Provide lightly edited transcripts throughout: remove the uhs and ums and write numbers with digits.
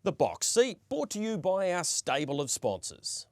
The Box Seat, brought to you by our stable of sponsors.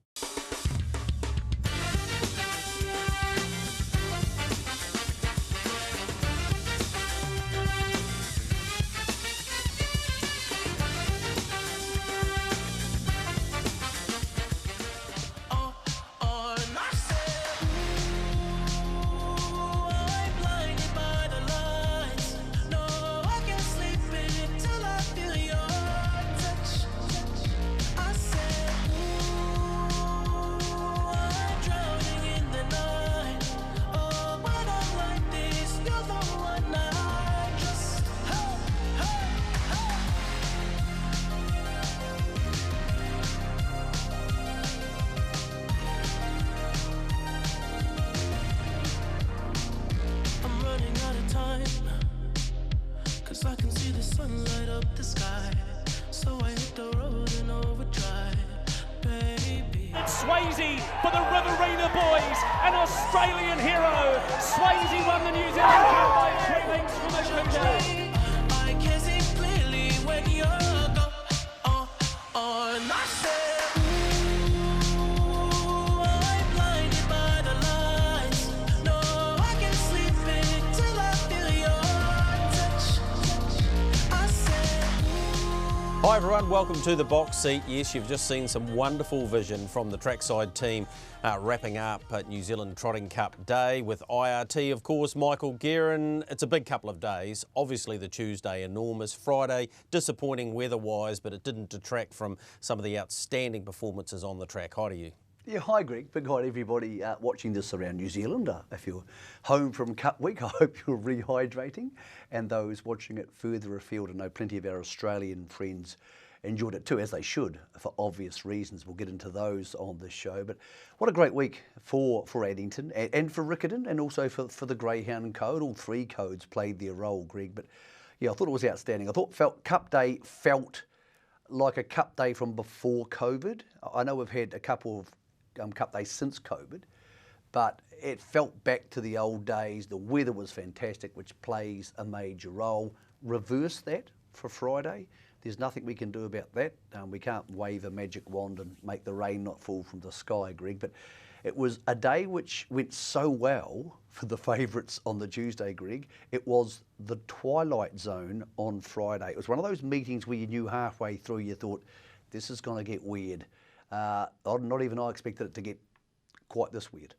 I can see the sun light up the sky, so I hit the road and overdrive, baby. It's Swayze for the Riverina boys, an Australian hero. Swayze won the New Zealand Cup by 3 lengths from a country. I can see clearly when you're gone, and I said, ooh, I'm blinded by the lights. No, I can sleep until I feel your touch. Hi everyone, welcome to the Box Seat. Yes, you've just seen some wonderful vision from the trackside team wrapping up at New Zealand Trotting Cup Day with IRT, of course, Michael Guerin. It's a big couple of days. Obviously the Tuesday enormous, Friday disappointing weather-wise, but it didn't detract from some of the outstanding performances on the track. Hi to you. Yeah, hi Greg, big hi to everybody watching this around New Zealand. If you're home from Cup Week, I hope you're rehydrating, and those watching it further afield, I know plenty of our Australian friends enjoyed it too, as they should, for obvious reasons. We'll get into those on this show, but what a great week for Addington and for Riccarton, and also for the Greyhound Code. All three codes played their role, Greg, but yeah, I thought it was outstanding. I thought Cup Day felt like a Cup Day from before COVID. I know we've had a couple of Cup Days since COVID, but it felt back to the old days. The weather was fantastic, which plays a major role. Reverse that for Friday. There's nothing we can do about that. We can't wave a magic wand and make the rain not fall from the sky, Greg, but it was a day which went so well for the favourites on the Tuesday, Greg. It was the twilight zone on Friday. It was one of those meetings where you knew halfway through, you thought, this is going to get weird. Not even I expected it to get quite this weird.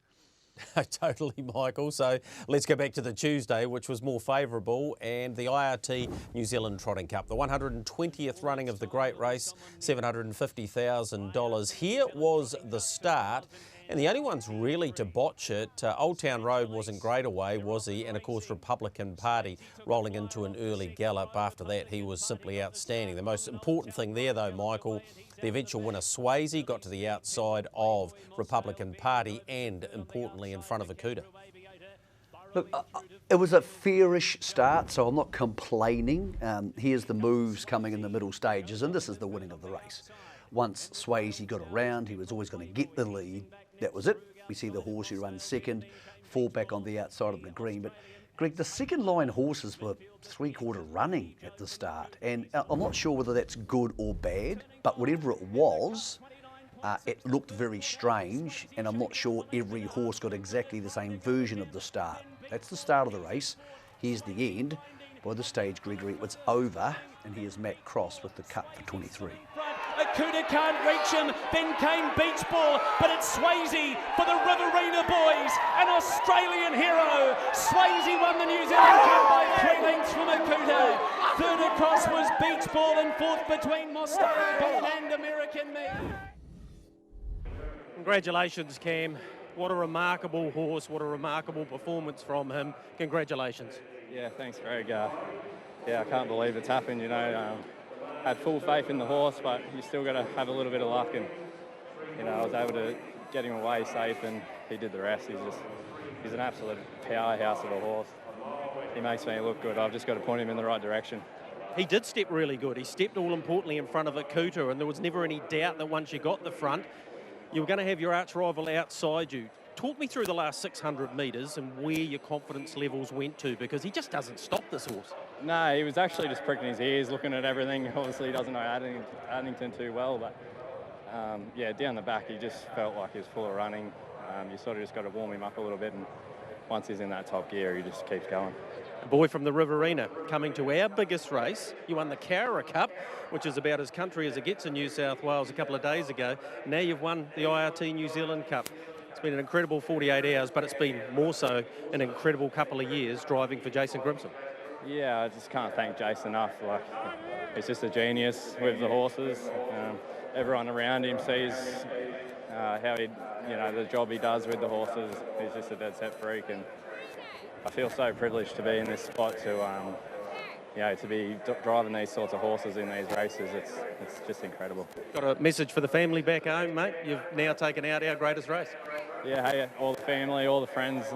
Totally, Michael. So let's go back to the Tuesday, which was more favourable, and the IRT New Zealand Trotting Cup, the 120th running of the great race, $750,000. Here was the start, and the only ones really to botch it, Old Town Road wasn't great away, was he? And of course Republican Party rolling into an early gallop. After that, he was simply outstanding. The most important thing there though, Michael, the eventual winner Swayze got to the outside of Republican Party and, importantly, in front of Akuta. Look, it was a fairish start, so I'm not complaining. Here's the moves coming in the middle stages, and this is the winning of the race. Once Swayze got around, he was always going to get the lead. That was it. We see the horse who runs second, fall back on the outside of the green. But Greg, the second line horses were three-quarter running at the start, and I'm not sure whether that's good or bad, but whatever it was, it looked very strange, and I'm not sure every horse got exactly the same version of the start. That's the start of the race. Here's the end. By this stage, Gregory, it's over, and here's Matt Cross with the Cup for 23. Akuta can't reach him, then came Beach Ball, but it's Swayze for the Riverina boys, an Australian hero. Swayze won the New Zealand Cup by 3 lengths from Akuta. Third across was Beach Ball, and fourth between Moscow and American Me. Congratulations, Cam. What a remarkable horse, what a remarkable performance from him. Congratulations. Yeah, thanks, Greg. Yeah, I can't believe it's happened, you know. Had full faith in the horse, but you still got to have a little bit of luck, and you know, I was able to get him away safe, and he did the rest. He's an absolute powerhouse of a horse. He makes me look good. I've just got to point him in the right direction. He did step really good. He stepped all importantly in front of Akuta, and there was never any doubt that once you got the front, you were going to have your arch rival outside you. Talk me through the last 600 metres and where your confidence levels went to, because he just doesn't stop this horse. No, he was actually just pricking his ears, looking at everything. Obviously, he doesn't know Addington too well, but yeah, down the back, he just felt like he was full of running. You sort of just got to warm him up a little bit, and once he's in that top gear, he just keeps going. A boy from the Riverina coming to our biggest race. You won the Cowra Cup, which is about as country as it gets in New South Wales a couple of days ago. Now you've won the IRT New Zealand Cup. It's been an incredible 48 hours, but it's been more so an incredible couple of years driving for Jason Grimson. Yeah, I just can't thank Jason enough. Like, he's just a genius with the horses. Everyone around him sees how he, the job he does with the horses. He's just a dead set freak, and I feel so privileged to be in this spot to be driving these sorts of horses in these races. It's just incredible. Got a message for the family back home, mate? You've now taken out our greatest race. Yeah, hey, all the family, all the friends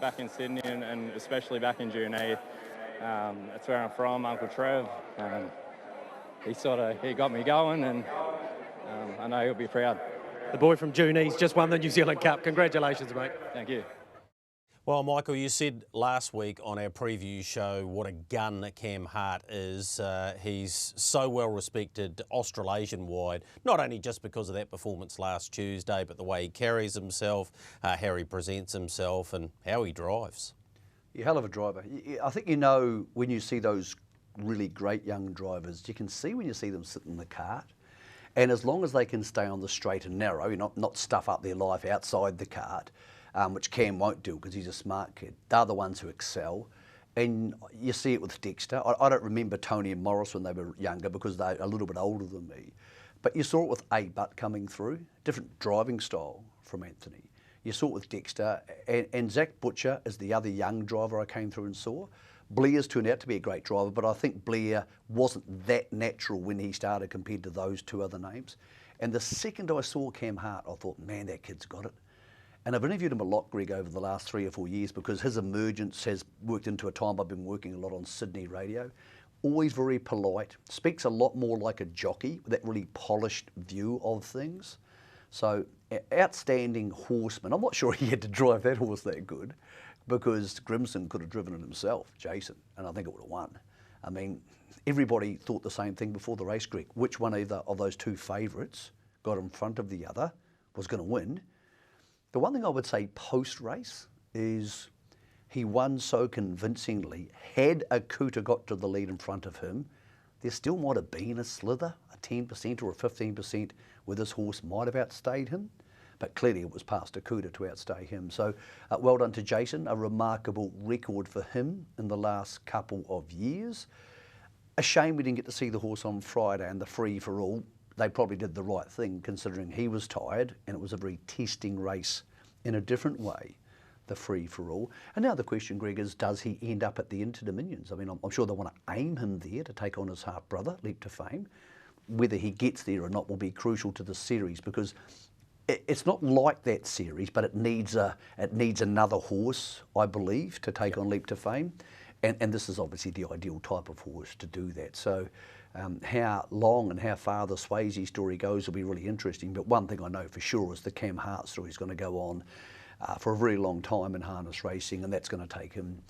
back in Sydney, and especially back in Junee. That's where I'm from, Uncle Trev. He got me going, and I know he'll be proud. The boy from Junee's just won the New Zealand Cup. Congratulations, mate. Thank you. Well, Michael, you said last week on our preview show what a gun Cam Hart is. He's so well respected Australasian-wide, not only just because of that performance last Tuesday, but the way he carries himself, how he presents himself and how he drives. You're a hell of a driver. I think when you see those really great young drivers, you can see when you see them sit in the cart. And as long as they can stay on the straight and narrow, not stuff up their life outside the cart, which Cam won't do because he's a smart kid, they're the ones who excel. And you see it with Dexter. I don't remember Tony and Morris when they were younger because they're a little bit older than me. But you saw it with A-Butt coming through, different driving style from Anthony. You saw it with Dexter, and Zach Butcher is the other young driver I came through and saw. Blair's turned out to be a great driver, but I think Blair wasn't that natural when he started compared to those two other names. And the second I saw Cam Hart, I thought, man, that kid's got it. And I've interviewed him a lot, Greg, over the last 3 or 4 years because his emergence has worked into a time I've been working a lot on Sydney radio. Always very polite, speaks a lot more like a jockey with that really polished view of things. So, outstanding horseman. I'm not sure he had to drive that horse that good because Grimson could have driven it himself, Jason, and I think it would have won. I mean, everybody thought the same thing before the race, Greg. Which one either of those two favourites got in front of the other was going to win. The one thing I would say post-race is he won so convincingly. Had Akuta got to the lead in front of him, there still might have been a slither, a 10% or a 15% where this horse might have outstayed him. But clearly it was past Akuta to outstay him. So well done to Jason, a remarkable record for him in the last couple of years. A shame we didn't get to see the horse on Friday and the free-for-all. They probably did the right thing considering he was tired and it was a very testing race in a different way, the free-for-all. And now the question, Greg, is does he end up at the Inter-Dominions? I mean, I'm sure they want to aim him there to take on his half-brother, Leap to Fame. Whether he gets there or not will be crucial to the series because it's not like that series, but it needs another horse, I believe, to take on Leap to Fame. And this is obviously the ideal type of horse to do that. So how long and how far the Swayze story goes will be really interesting. But one thing I know for sure is the Cam Hart story is going to go on for a very long time in harness racing, and that's going to take him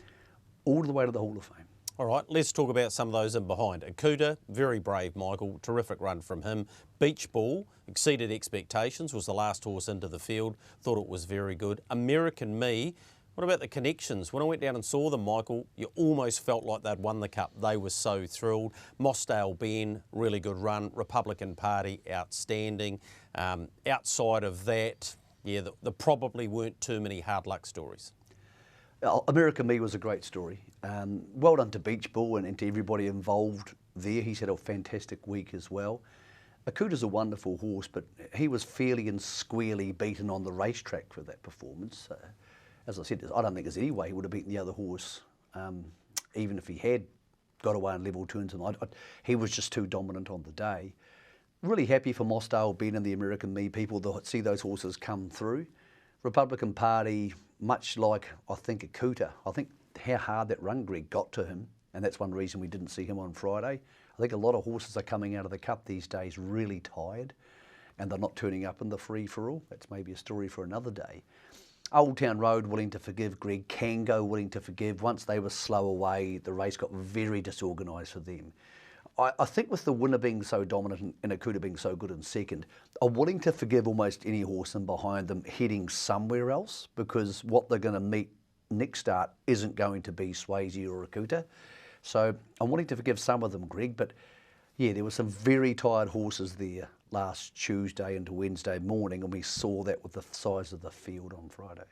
all the way to the Hall of Fame. All right, let's talk about some of those in behind. Akuta, very brave, Michael. Terrific run from him. Beach Ball, exceeded expectations, was the last horse into the field. Thought it was very good. American Me, what about the connections? When I went down and saw them, Michael, you almost felt like they'd won the Cup. They were so thrilled. Mossdale Ben, really good run. Republican Party, outstanding. Outside of that, yeah, there probably weren't too many hard luck stories. American Me was a great story. Well done to Beach Ball and to everybody involved there. He's had a fantastic week as well. Akuta's a wonderful horse, but he was fairly and squarely beaten on the racetrack for that performance. As I said, I don't think there's any way he would have beaten the other horse, even if he had got away in level turns. And he was just too dominant on the day. Really happy for Mossdale Ben and the American Me people to see those horses come through. Republican Party, much like I think Akuta, I think how hard that run, Greg, got to him, and that's one reason we didn't see him on Friday. I think a lot of horses are coming out of the Cup these days really tired, and they're not turning up in the free-for-all. That's maybe a story for another day. Old Town Road willing to forgive, Greg. Kango willing to forgive. Once they were slow away, the race got very disorganised for them. I think with the winner being so dominant and Akuta being so good in second, I'm willing to forgive almost any horse in behind them heading somewhere else, because what they're going to meet next start isn't going to be Swayze or Akuta. So I'm willing to forgive some of them, Greg, but yeah, there were some very tired horses there last Tuesday into Wednesday morning, and we saw that with the size of the field on Friday.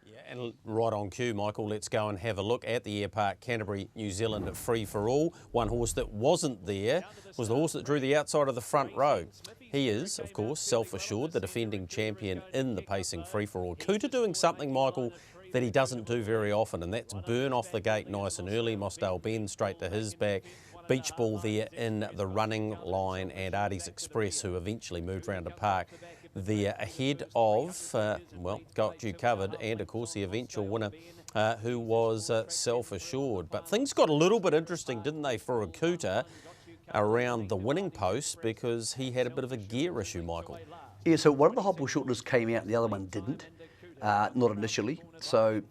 Yeah, and right on cue, Michael, let's go and have a look at the Air Park Canterbury New Zealand free for all. One horse that wasn't there was the horse that drew the outside of the front row. He is, of course, Self-Assured, the defending champion in the pacing free for all. Kuta doing something, Michael, that he doesn't do very often, and that's burn off the gate nice and early. Mossdale Ben straight to his back. Beach Ball there in the running line, and Artie's Express, who eventually moved round to park, there ahead of, well, got you covered, and of course the eventual winner who was Self-Assured. But things got a little bit interesting, didn't they, for Akuta around the winning post, because he had a bit of a gear issue, Michael. Yeah, so one of the hobble shortlers came out and the other one didn't, not initially. So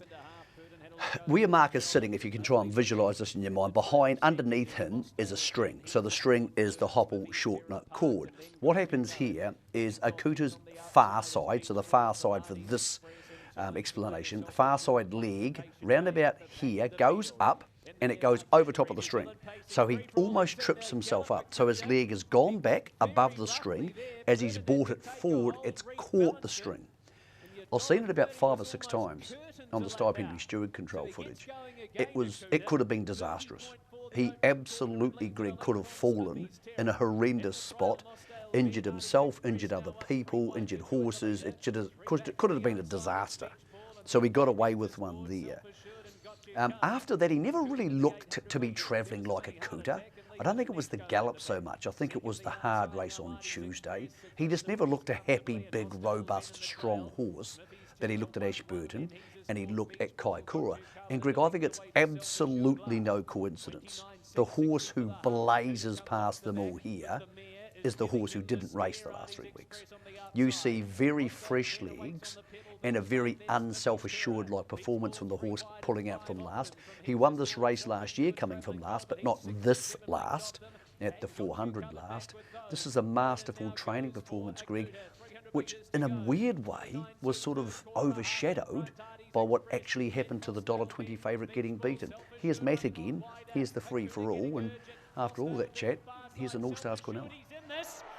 where Mark is sitting, if you can try and visualise this in your mind, underneath him is a string. So the string is the hobble shortener cord. What happens here is Akuta's far side, so the far side for this explanation, the far side leg, round about here, goes up and it goes over top of the string. So he almost trips himself up. So his leg has gone back above the string. As he's brought it forward, it's caught the string. I've seen it about 5 or 6 times on the Stipendiary Steward control footage. It could have been disastrous. He absolutely, Greg, could have fallen in a horrendous spot, injured himself, injured other people, injured horses. It could have been a disaster. So he got away with one there. After that, he never really looked to be travelling like Akuta. I don't think it was the gallop so much. I think it was the hard race on Tuesday. He just never looked a happy, big, robust, strong horse that he looked at Ashburton and he looked at Kaikoura. And Greg, I think it's absolutely no coincidence. The horse who blazes past them all here is the horse who didn't race the last 3 weeks. You see very fresh legs and a very unself-assured like performance from the horse pulling out from last. He won this race last year coming from last, but not this last, at the 400 last. This is a masterful training performance, Greg, which in a weird way was sort of overshadowed by what actually happened to the $1.20 favourite getting beaten. Here's Matt again, here's the free for all, and after all that chat, here's an All-Stars Cornell.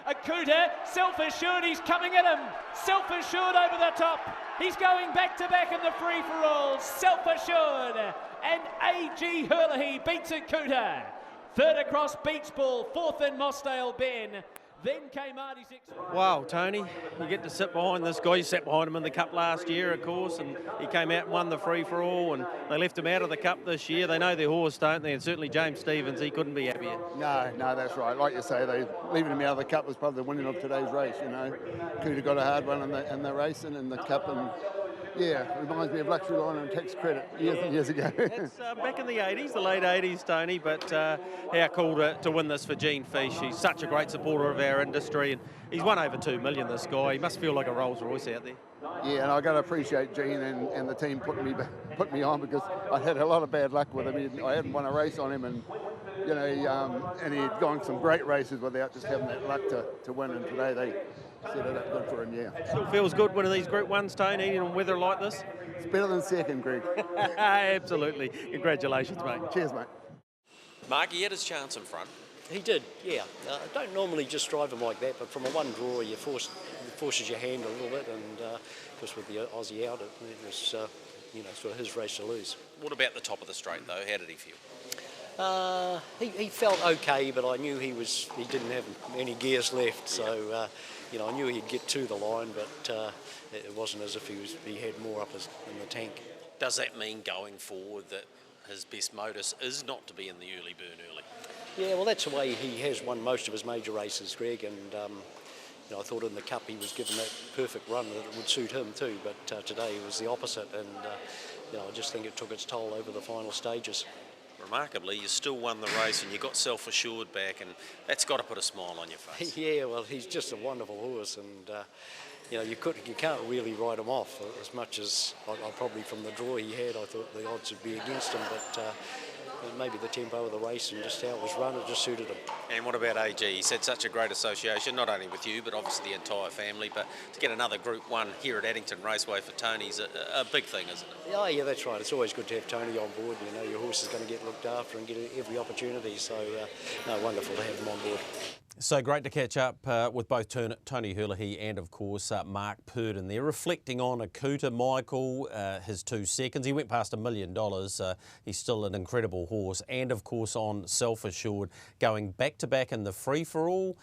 Akuta, Self-Assured, he's coming at him. Self-Assured over the top. He's going back-to-back in the free-for-all. Self-Assured and A.G. Hurley beats Akuta. Third across Beach Ball, fourth in Mossdale Ben. Then came Artie's Express. Wow, Tony, you get to sit behind this guy. You sat behind him in the Cup last year, of course, and he ccame out and won the free-for-all, and they left him out of the Cup this year. They know their horse, don't they? And certainly James Stephens, he couldn't be happier. No, that's right. Like you say, leaving him out of the Cup was probably the winning of today's race, you know. Kuta got a hard one in the race and in the Cup, and yeah, reminds me of Luxury Line and Tax Credit years and years ago. It's back in the 80s, the late 80s, Tony, but how cool to win this for Gene Fish. He's such a great supporter of our industry, and he's won over $2 million, this guy. He must feel like a Rolls Royce out there. Yeah, and I've got to appreciate Gene and the team put me on, because I had a lot of bad luck with him. I hadn't won a race on him, and you know, and he had gone some great races without just having that luck to win, and today they set it up good for him, yeah. Still feels good winning these Group 1s, Tony, in weather like this? It's better than second, Greg. Absolutely. Congratulations, mate. Cheers, mate. Mark, he had his chance in front. He did, yeah. I don't normally just drive him like that, but from a one draw, it forces your hand a little bit, and just with the Aussie out, it was you know, sort of his race to lose. What about the top of the straight, though? How did he feel? He felt okay, but I knew he didn't have any gears left, so you know, I knew he'd get to the line, but it wasn't as if he had more up in the tank. Does that mean going forward that his best modus is not to be in the early burn early? Yeah, well, that's the way he has won most of his major races, Greg, and you know, I thought in the Cup he was given that perfect run that it would suit him too, but today it was the opposite, and you know, I just think it took its toll over the final stages. remarkably, you still won the race and you got Self-Assured back, and that's got to put a smile on your face. Yeah, well, he's just a wonderful horse, and you know, you can't really write him off as much as I probably from the draw he had. I thought the odds would be against him, but maybe the tempo of the race and just how it was run, it just suited him. And what about AG? He's had such a great association, not only with you, but obviously the entire family. But to get another Group 1 here at Addington Raceway for Tony's a big thing, isn't it? Oh, yeah, that's right. It's always good to have Tony on board. You know, your horse is going to get looked after and get every opportunity. So, no, wonderful to have him on board. So great to catch up with both Tony Herlihy and, of course, Mark Purdon there, reflecting on Akuta Michael, his 2 seconds. He went past $1 million. He's still an incredible horse. And, of course, on Self-Assured, going back-to-back in the free-for-all.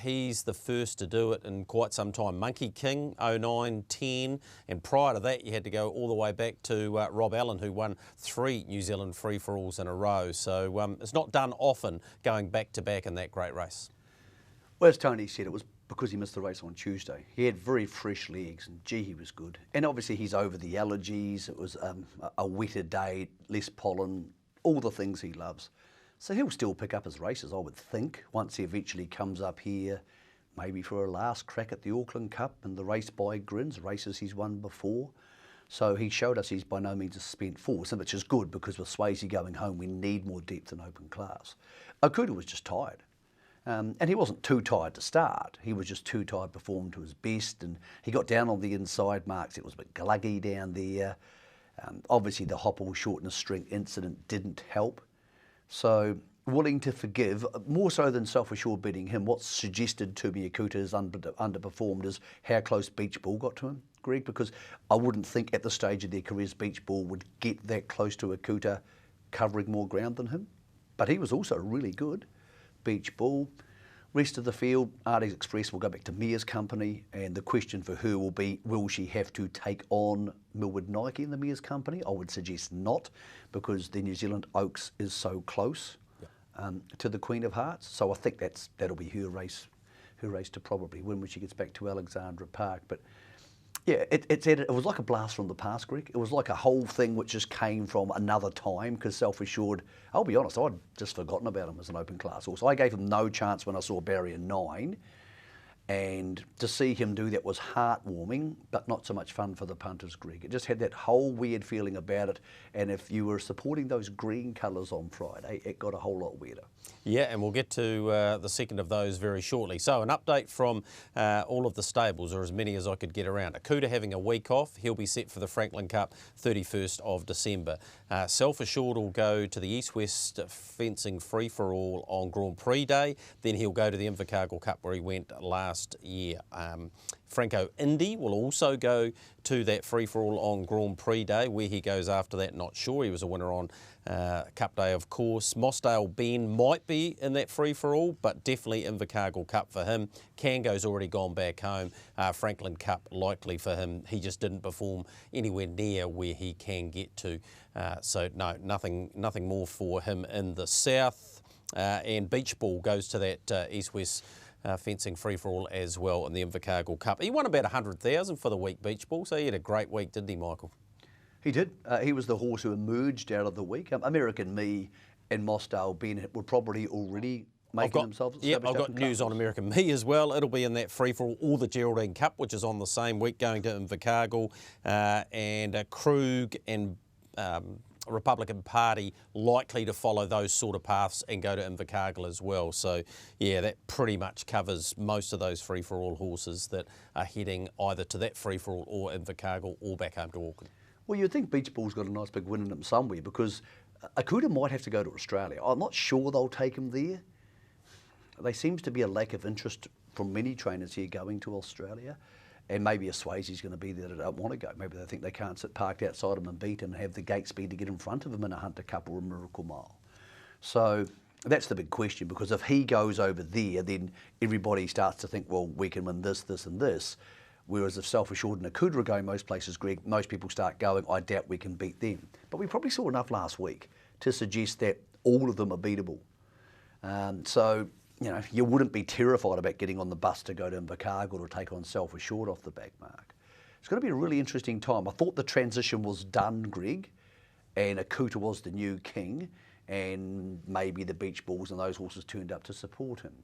He's the first to do it in quite some time. Monkey King, 09-10. And prior to that, you had to go all the way back to Rob Allen, who won 3 New Zealand free-for-alls in a row. So it's not done often going back-to-back in that great race. Well, as Tony said, it was because he missed the race on Tuesday. He had very fresh legs, and gee, he was good. And obviously he's over the allergies. It was a wetter day, less pollen, all the things he loves. So he'll still pick up his races, I would think, once he eventually comes up here, maybe for a last crack at the Auckland Cup and the race by Grins, races he's won before. So he showed us he's by no means a spent force, which is good because with Swayze going home, we need more depth in open class. Akuta was just tired. And he wasn't too tired to start. He was just too tired to perform to his best. And he got down on the inside marks. It was a bit gluggy down there. Obviously, the hopple shortness string incident didn't help. So, willing to forgive, more so than Self-Assured beating him. What's suggested to me Akuta has underperformed is how close Beach Ball got to him, Greg, because I wouldn't think at the stage of their careers Beach Ball would get that close to Akuta covering more ground than him. But he was also really good. Beach Ball. Rest of the field, Arties Express will go back to Mia's company, and the question for her will be, will she have to take on Millwood Nike in the Mia's company? I would suggest not, because the New Zealand Oaks is so close to the Queen of Hearts. So I think that'll be her race to probably win when she gets back to Alexandra Park. But yeah, it was like a blast from the past, Greg. It was like a whole thing which just came from another time, because Self-Assured, I'll be honest, I'd just forgotten about him as an open class horse. I gave him no chance when I saw Barrier 9, and to see him do that was heartwarming, but not so much fun for the punters, Greg. It just had that whole weird feeling about it, and if you were supporting those green colours on Friday, it got a whole lot weirder. Yeah, and we'll get to the second of those very shortly. So an update from all of the stables, or as many as I could get around. Akuta having a week off. He'll be set for the Franklin Cup 31st of December. Self-Assured will go to the East-West fencing free-for-all on Grand Prix Day. Then he'll go to the Invercargill Cup where he went last year. Franco Indy will also go to that free-for-all on Grand Prix Day. Where he goes after that, not sure. He was a winner on Cup Day, of course. Mossdale Ben might be in that free-for-all, but definitely Invercargill Cup for him. Kango's already gone back home. Franklin Cup likely for him. He just didn't perform anywhere near where he can get to. So no, nothing more for him in the south. And Beach Ball goes to that East-West fencing free-for-all as well in the Invercargill Cup. He won about 100,000 for the week, Beach Ball, so he had a great week, didn't he, Michael? He did. He was the horse who emerged out of the week. American Me and Mossdale Ben were probably already making themselves established. I've got news on American Me as well. It'll be in that free-for-all or the Geraldine Cup, which is on the same week, going to Invercargill, and Krug and Republican Party likely to follow those sort of paths and go to Invercargill as well. So, yeah, that pretty much covers most of those free-for-all horses that are heading either to that free-for-all or Invercargill or back home to Auckland. Well, you'd think Beach Ball's got a nice big win in him somewhere, because Akuta might have to go to Australia. I'm not sure they'll take him there. There seems to be a lack of interest from many trainers here going to Australia. And maybe a Swayze's going to be there that don't want to go. Maybe they think they can't sit parked outside him and beat him and have the gate speed to get in front of him in a Hunter Cup or a Miracle Mile. So that's the big question, because if he goes over there, then everybody starts to think, well, we can win this, this and this. Whereas if Self-Assured and Akuta are going most places, Greg, most people start going, I doubt we can beat them. But we probably saw enough last week to suggest that all of them are beatable. So, you know, you wouldn't be terrified about getting on the bus to go to Invercargill or take on Self-Assured off the back mark. It's going to be a really interesting time. I thought the transition was done, Greg, and Akuta was the new king, and maybe the Beach Bulls and those horses turned up to support him.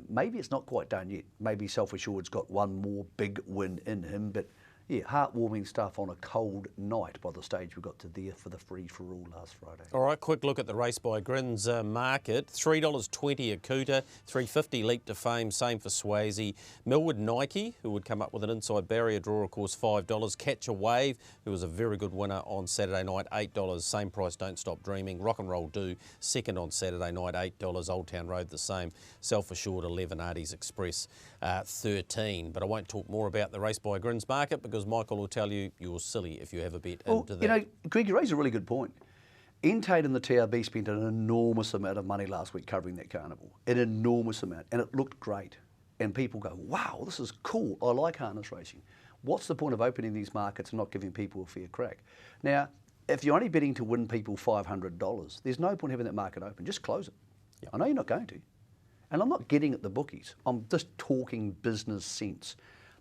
Maybe it's not quite done yet. Maybe Self Assured's got one more big win in him, but yeah, heartwarming stuff on a cold night by the stage we got to there for the free-for-all last Friday. All right, quick look at the Race by Grins market. $3.20 a Cooter, $3.50 Leap to Fame, same for Swayze. Millwood Nike, who would come up with an inside barrier draw, of course, $5. Catch a Wave, who was a very good winner on Saturday night, $8. Same price, Don't Stop Dreaming. Rock and Roll Do, second on Saturday night, $8. Old Town Road, the same. Self Assured, 11. Arties Express, 13. But I won't talk more about the Race by Grins market because Michael will tell you you're silly if you have a bet into that. You know, Greg, you raise a really good point. Entate and the TRB spent an enormous amount of money last week covering that carnival. An enormous amount. And it looked great. And people go, wow, this is cool. I like harness racing. What's the point of opening these markets and not giving people a fair crack? Now, if you're only betting to win people $500, there's no point having that market open. Just close it. Yep. I know you're not going to. And I'm not getting at the bookies. I'm just talking business sense.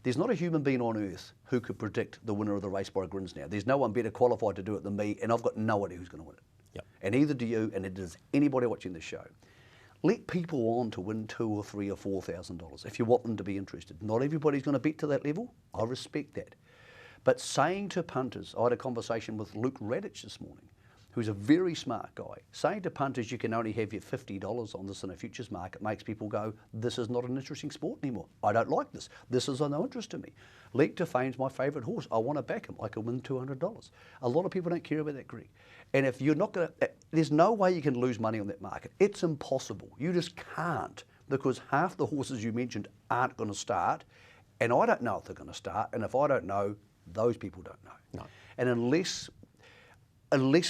There's not a human being on earth who could predict the winner of the Race by Grins now. There's no one better qualified to do it than me, and I've got no idea who's going to win it. Yep. And neither do you, and it does anybody watching the show. Let people on to win $2,000 or $3,000 or $4,000 if you want them to be interested. Not everybody's going to bet to that level. I respect that. But saying to punters, I had a conversation with Luke Radich this morning, who's a very smart guy. Saying to punters you can only have your $50 on this in a futures market makes people go, this is not an interesting sport anymore. I don't like this. This is of no interest to me. Leap to Fame's my favourite horse. I want to back him. I can win $200. A lot of people don't care about that, Greg. And if you're not going to, there's no way you can lose money on that market. It's impossible. You just can't, because half the horses you mentioned aren't going to start, and I don't know if they're going to start, and if I don't know, those people don't know. No. And unless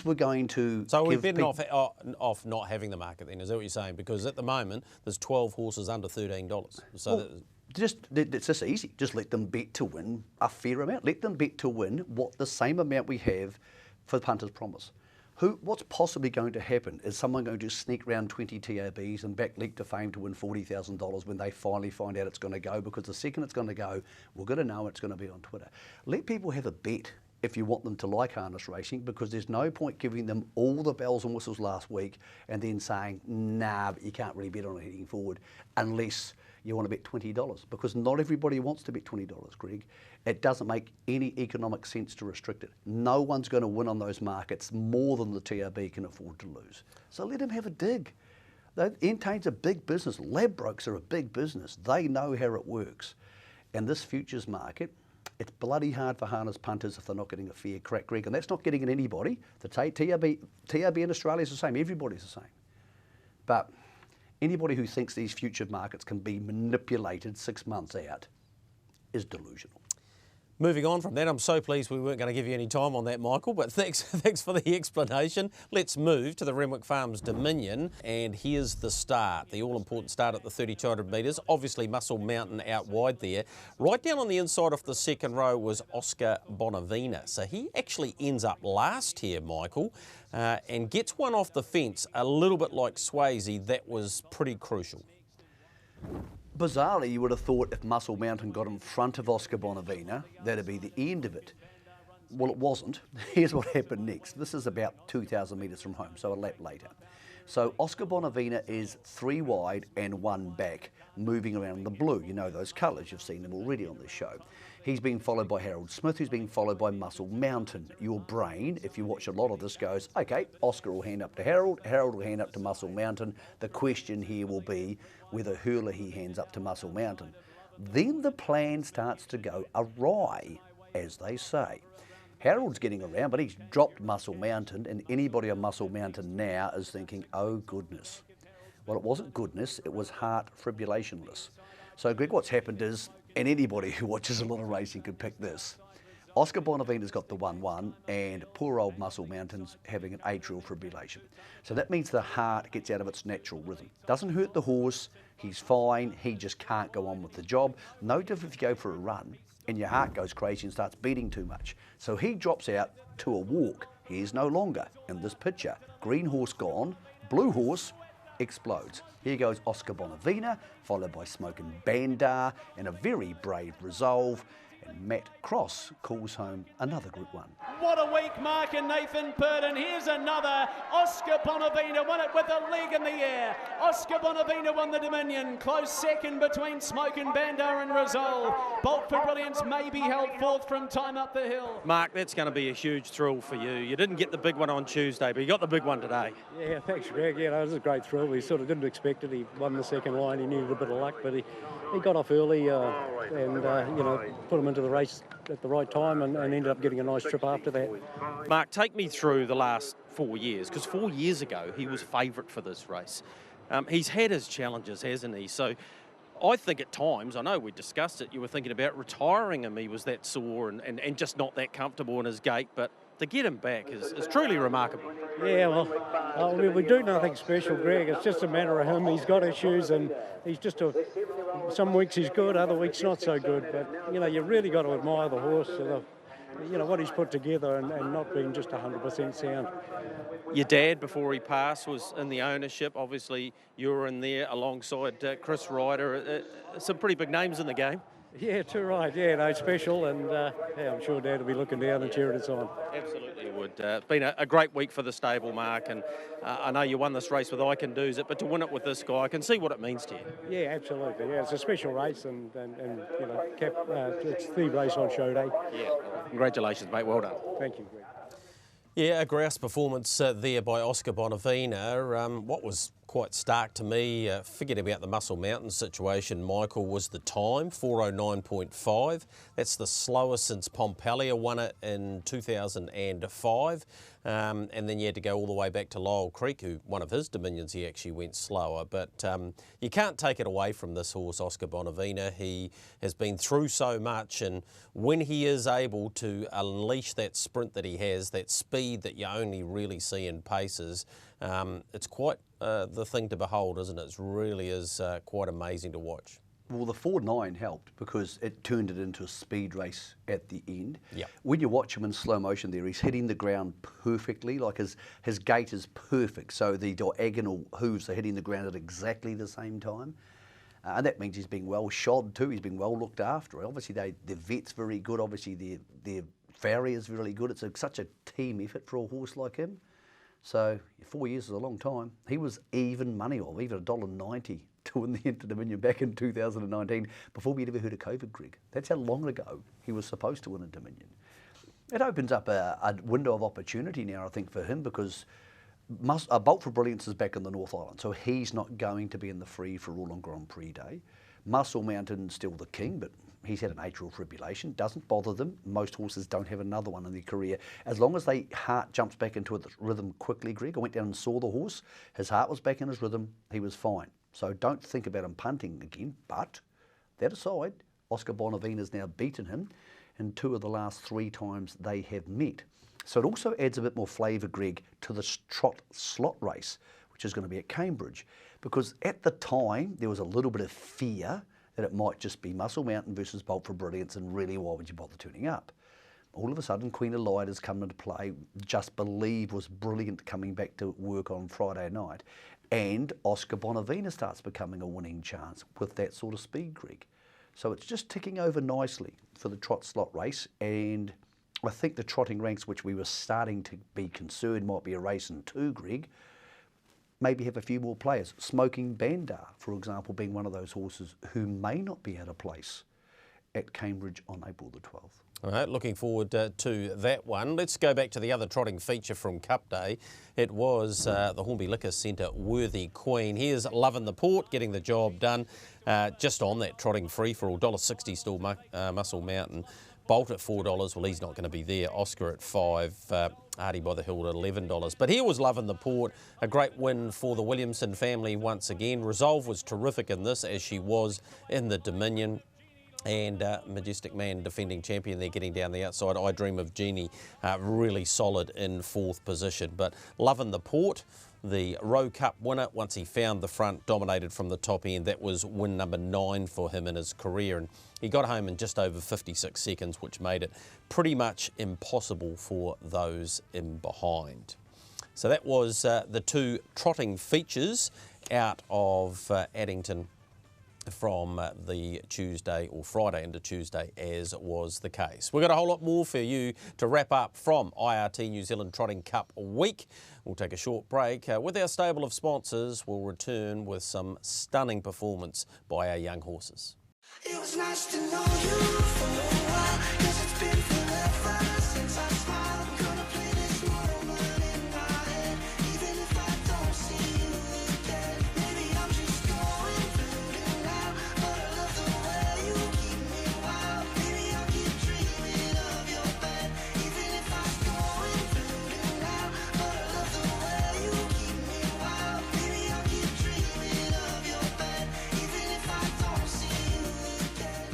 we're going to... So we've been off not having the market then, is that what you're saying? Because at the moment, there's 12 horses under $13. So well, it's just easy. Just let them bet to win a fair amount. Let them bet to win what the same amount we have for the Punter's Promise. What's possibly going to happen? Is someone going to sneak around 20 TRBs and back Leap to Fame to win $40,000 when they finally find out it's going to go? Because the second it's going to go, we're going to know it's going to be on Twitter. Let people have a bet if you want them to like harness racing, because there's no point giving them all the bells and whistles last week and then saying, nah, but you can't really bet on it heading forward unless you want to bet $20, because not everybody wants to bet $20, Greg. It doesn't make any economic sense to restrict it. No one's going to win on those markets more than the TRB can afford to lose. So let them have a dig. Entate's a big business. Ladbrokes are a big business. They know how it works. And this futures market, it's bloody hard for harness punters if they're not getting a fair crack, Greg. And that's not getting at anybody. The TRB in Australia is the same. Everybody's the same. But anybody who thinks these future markets can be manipulated 6 months out is delusional. Moving on from that, I'm so pleased we weren't going to give you any time on that, Michael, but thanks for the explanation. Let's move to the Renwick Farms Dominion, and here's the start, the all-important start at the 3,200 metres. Obviously, Muscle Mountain out wide there. Right down on the inside of the second row was Oscar Bonavina. So he actually ends up last here, Michael, and gets one off the fence, a little bit like Swayze. That was pretty crucial. Bizarrely, you would have thought if Muscle Mountain got in front of Oscar Bonavina, that'd be the end of it. Well, it wasn't. Here's what happened next. This is about 2,000 metres from home, so a lap later. So Oscar Bonavina is 3 wide and 1 back, moving around the blue. You know those colours, you've seen them already on this show. He's being followed by Harold Smith, who's being followed by Muscle Mountain. Your brain, if you watch a lot of this, goes, okay, Oscar will hand up to Harold, Harold will hand up to Muscle Mountain. The question here will be whether Hurler he hands up to Muscle Mountain. Then the plan starts to go awry, as they say. Harold's getting around, but he's dropped Muscle Mountain, and anybody on Muscle Mountain now is thinking, oh goodness. Well, it wasn't goodness, it was heart fibrillationless. So, Greg, what's happened is, and anybody who watches a lot of racing could pick this, Oscar Bonavina's got the 1-1, and poor old Muscle Mountain's having an atrial fibrillation. So that means the heart gets out of its natural rhythm. Doesn't hurt the horse, he's fine, he just can't go on with the job. No different if you go for a run and your heart goes crazy and starts beating too much. So he drops out to a walk. He is no longer in this picture. Green horse gone, blue horse explodes. Here goes Oscar Bonavina, followed by Smokin' Bandar, and a very brave Resolve. And Matt Cross calls home another Group 1. What a week, Mark and Nathan Purden. Here's another. Oscar Bonavina won it with a leg in the air. Oscar Bonavina won the Dominion. Close second between Smoke and Bandar and Resolve. Bolt for Brilliance may be held fourth from Time Up the Hill. Mark, that's going to be a huge thrill for you. You didn't get the big one on Tuesday, but you got the big one today. Yeah, thanks, Greg. Yeah, it was a great thrill. We sort of didn't expect it. He won the second line. He needed a bit of luck, but he got off early and put him into the race at the right time and ended up getting a nice trip after that. Mark, take me through the last 4 years, because 4 years ago he was favourite for this race. He's had his challenges, hasn't he? So I think at times, I know we discussed it, you were thinking about retiring him. He was that sore and just not that comfortable in his gait, but to get him back is truly remarkable. Yeah, well, we do nothing special, Greg. It's just a matter of him. He's got issues and he's just some weeks he's good, other weeks not so good. But, you really got to admire the horse, what he's put together and not being just 100% sound. Your dad, before he passed, was in the ownership. Obviously, you were in there alongside Chris Ryder. Some pretty big names in the game. Yeah, too right. Yeah, no, special, and I'm sure Dad will be looking down and cheering us on. Absolutely would. It's been a great week for the stable, Mark, and I know you won this race with I Can Do's It, but to win it with this guy, I can see what it means to you. Yeah, absolutely. Yeah, it's a special race, and it's the race on show day. Yeah, congratulations, mate. Well done. Thank you, Greg. Yeah, a grouse performance there by Oscar Bonavina. What was quite stark to me, forgetting about the Muscle Mountain situation, Michael, was the time, 4:09.5. That's the slowest since Pompelia won it in 2005. And then you had to go all the way back to Lyell Creek, who one of his Dominions, he actually went slower. But you can't take it away from this horse, Oscar Bonavina. He has been through so much, and when he is able to unleash that sprint that he has, that speed that you only really see in paces, it's quite the thing to behold, isn't it? It really is quite amazing to watch. Well, the 4.9 helped because it turned it into a speed race at the end. Yep. When you watch him in slow motion there, he's hitting the ground perfectly, like his gait is perfect, so the diagonal hooves are hitting the ground at exactly the same time. And that means he's being well shod too, he's been well looked after. Obviously, the vet's very good, obviously their farrier's really good. It's such a team effort for a horse like him. So 4 years is a long time. He was even money, or even $1.90 to win the Inter-Dominion back in 2019 before we'd ever heard of COVID, Greg. That's how long ago he was supposed to win a Dominion. It opens up a window of opportunity now, I think, for him, because Bolt for Brilliance is back in the North Island, so he's not going to be in the free-for-all on Grand Prix Day. Muscle Mountain's still the king, but he's had an atrial fibrillation. Doesn't bother them. Most horses don't have another one in their career. As long as their heart jumps back into its rhythm quickly, Greg. I went down and saw the horse. His heart was back in his rhythm. He was fine. So don't think about him punting again. But that aside, Oscar Bonavina's now beaten him in 2 of the last 3 times they have met. So it also adds a bit more flavour, Greg, to the trot slot race, which is going to be at Cambridge. Because at the time, there was a little bit of fear that it might just be Muscle Mountain versus Bolt for Brilliance, and really, why would you bother turning up? All of a sudden, Queen of Light has come into play. Just Believe was brilliant coming back to work on Friday night. And Oscar Bonavina starts becoming a winning chance with that sort of speed, Greg. So it's just ticking over nicely for the trot slot race. And I think the trotting ranks, which we were starting to be concerned might be a race in 2, Greg, maybe have a few more players. Smoking Bandar, for example, being one of those horses who may not be out of place at Cambridge on April the 12th. All right, looking forward to that one. Let's go back to the other trotting feature from Cup Day. It was the Hornby Liquor Centre Worthy Queen. Here's Lovin' the Port getting the job done just on that trotting free-for-all. $1.60 still Muscle Mountain. Bolt at $4, well, he's not going to be there. Oscar at $5, Artie by the Hill at $11. But here was Lovin' the Port, a great win for the Williamson family once again. Resolve was terrific in this, as she was in the Dominion. And Majestic Man, defending champion there, getting down the outside. I Dream of Jeannie, really solid in 4th position. But Lovin' the Port, the Rowe Cup winner, once he found the front, dominated from the top end. That was win number 9 for him in his career. And he got home in just over 56 seconds, which made it pretty much impossible for those in behind. So that was the 2 trotting features out of Addington from the Tuesday or Friday into Tuesday, as was the case. We've got a whole lot more for you to wrap up from IRT New Zealand Trotting Cup week. We'll take a short break. With our stable of sponsors, we'll return with some stunning performance by our young horses. It was nice to know you for a while, 'cause it's been forever since I smiled. I'm gonna play this moment in my head, even if I don't see you again. Maybe I'm just going through it now, but I love the way you keep me wild. Maybe I'll keep dreaming of your bed, even if I'm going through it now, but I love the way you keep me wild. Maybe I'll keep dreaming of your bed, even if I don't see you again.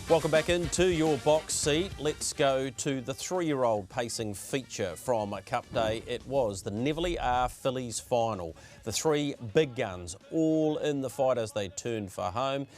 Welcome back into your box seat. Let's go to the 3-year-old pacing feature from Cup Day. It was the Neverly R Fillies final. The 3 big guns all in the fight as they turned for home.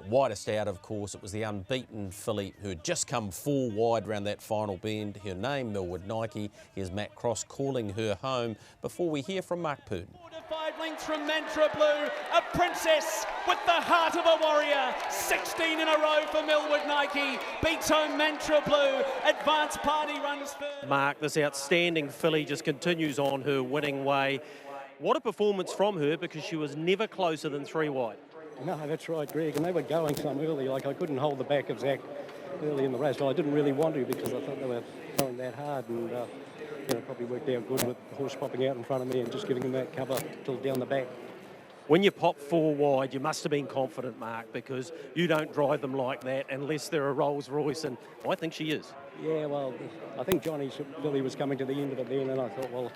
Widest out, of course, it was the unbeaten filly who had just come 4 wide round that final bend. Her name, Millwood Nike. Here's Matt Cross calling her home before we hear from Mark Purdon. 5 lengths from Mantra Blue, a princess with the heart of a warrior. 16 in a row for Millwood Nike, beats home Mantra Blue. Advanced Party runs third. Mark, this outstanding filly just continues on her winning way. What a performance from her, because she was never closer than 3 wide. No, that's right, Greg, and they were going some early. Like, I couldn't hold the back of Zach early in the race. Well, I didn't really want to, because I thought they were going that hard, and probably worked out good with the horse popping out in front of me and just giving him that cover till down the back. When you pop 4 wide, you must have been confident, Mark, because you don't drive them like that unless they're a Rolls Royce, and I think she is. Yeah, well, I think Johnny's filly was coming to the end of it then, and I thought, well,